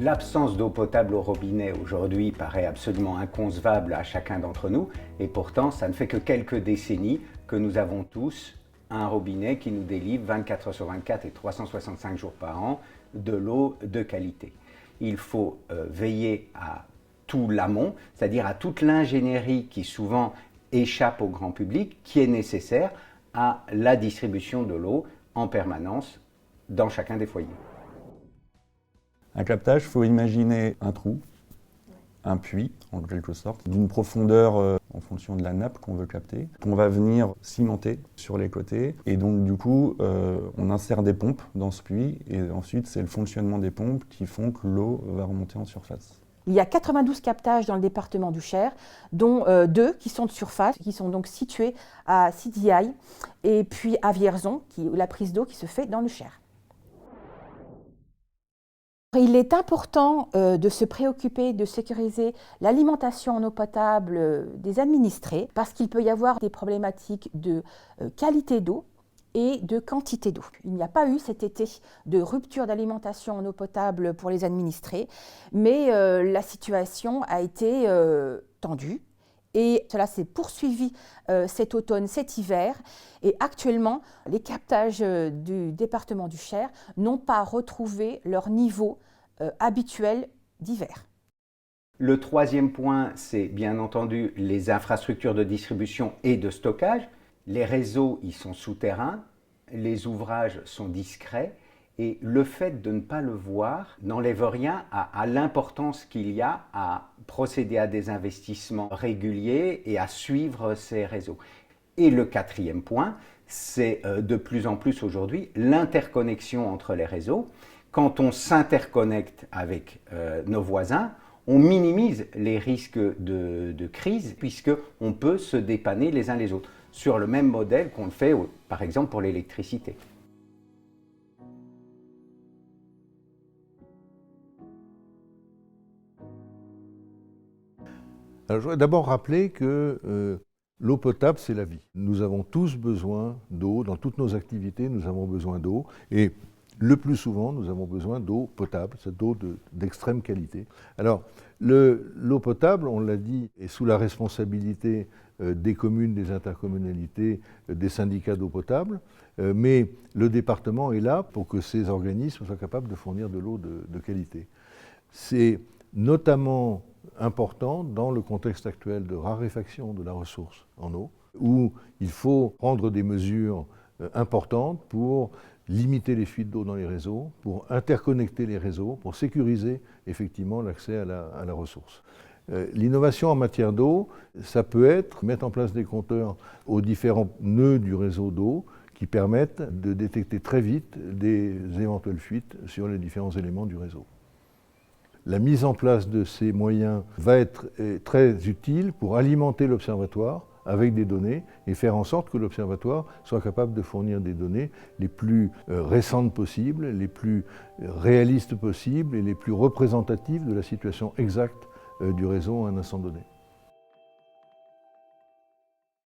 L'absence d'eau potable au robinet aujourd'hui paraît absolument inconcevable à chacun d'entre nous et pourtant ça ne fait que quelques décennies que nous avons tous un robinet qui nous délivre 24 heures sur 24 et 365 jours par an de l'eau de qualité. Il faut veiller à tout l'amont, c'est-à-dire à toute l'ingénierie qui souvent échappe au grand public, qui est nécessaire à la distribution de l'eau en permanence dans chacun des foyers. Un captage, il faut imaginer un trou, un puits en quelque sorte, d'une profondeur en fonction de la nappe qu'on veut capter, qu'on va venir cimenter sur les côtés. Et donc du coup, on insère des pompes dans ce puits et ensuite c'est le fonctionnement des pompes qui font que l'eau va remonter en surface. Il y a 92 captages dans le département du Cher, dont 2 qui sont de surface, qui sont donc situés à Sidiailles et puis à Vierzon, la prise d'eau qui se fait dans le Cher. Il est important de se préoccuper de sécuriser l'alimentation en eau potable des administrés parce qu'il peut y avoir des problématiques de qualité d'eau et de quantité d'eau. Il n'y a pas eu cet été de rupture d'alimentation en eau potable pour les administrés, mais la situation a été tendue. Et cela s'est poursuivi cet automne, cet hiver. Et actuellement, les captages du département du Cher n'ont pas retrouvé leur niveau habituel d'hiver. Le troisième point, c'est bien entendu les infrastructures de distribution et de stockage. Les réseaux, ils sont souterrains, les ouvrages sont discrets. Et le fait de ne pas le voir n'enlève rien à l'importance qu'il y a à procéder à des investissements réguliers et à suivre ces réseaux. Et le quatrième point, c'est de plus en plus aujourd'hui l'interconnexion entre les réseaux. Quand on s'interconnecte avec nos voisins, on minimise les risques de crise puisqu'on peut se dépanner les uns les autres, sur le même modèle qu'on le fait par exemple pour l'électricité. Alors, je voudrais d'abord rappeler que l'eau potable, c'est la vie. Nous avons tous besoin d'eau, dans toutes nos activités, nous avons besoin d'eau. Et le plus souvent, nous avons besoin d'eau potable, cette eau d'extrême qualité. Alors, l'eau potable, on l'a dit, est sous la responsabilité des communes, des intercommunalités, des syndicats d'eau potable, mais le département est là pour que ces organismes soient capables de fournir de l'eau de qualité. C'est notamment important dans le contexte actuel de raréfaction de la ressource en eau, où il faut prendre des mesures importantes pour limiter les fuites d'eau dans les réseaux, pour interconnecter les réseaux, pour sécuriser effectivement l'accès à la ressource. L'innovation en matière d'eau, ça peut être mettre en place des compteurs aux différents nœuds du réseau d'eau qui permettent de détecter très vite des éventuelles fuites sur les différents éléments du réseau. La mise en place de ces moyens va être très utile pour alimenter l'observatoire avec des données et faire en sorte que l'observatoire soit capable de fournir des données les plus récentes possibles, les plus réalistes possibles et les plus représentatives de la situation exacte du réseau à un instant donné.